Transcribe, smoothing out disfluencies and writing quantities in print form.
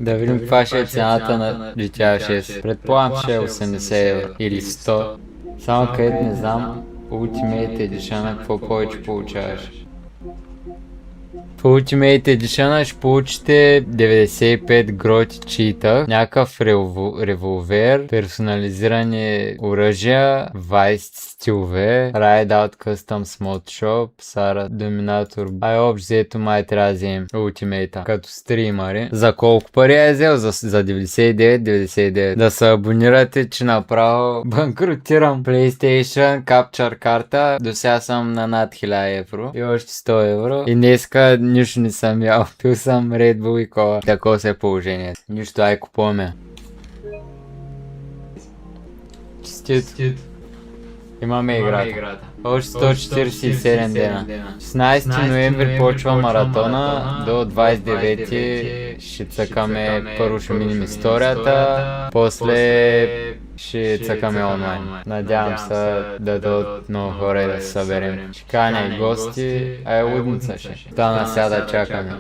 Да видим каква ще е цената на GTA 6. Предполагам, ще е 80 евро или 100. Само където не знам, Ultimate Edition какво повече получаваш. В Ultimate Edition ще получите 95 гроти чита, някакъв револвер, персонализирани оръжия, Vice стилове, Ride Out Custom Small Shop, Sara Dominator. Общо взето май трябва да вземем Ultimate като стримари. За колко пари е взел? За 99,99. Да се абонирате, че направо банкротирам PlayStation Capture карта. До сега съм на над 1000 евро и още 100 евро. И днеска нищо не съм ял. Пил съм Red Bull и кола. Такова се е положение. Нищо, ай купуваме. Честито. Имаме играта. Още 147 дена. 16 ноември почва маратона. До 29 ще цъкаме, първо ще минем историята, после ще цъкаме онлайн. Надявам се да дойдат много хора да се съберем. Ще каня и гости, а е лудница ще. Та на сега да чакаме.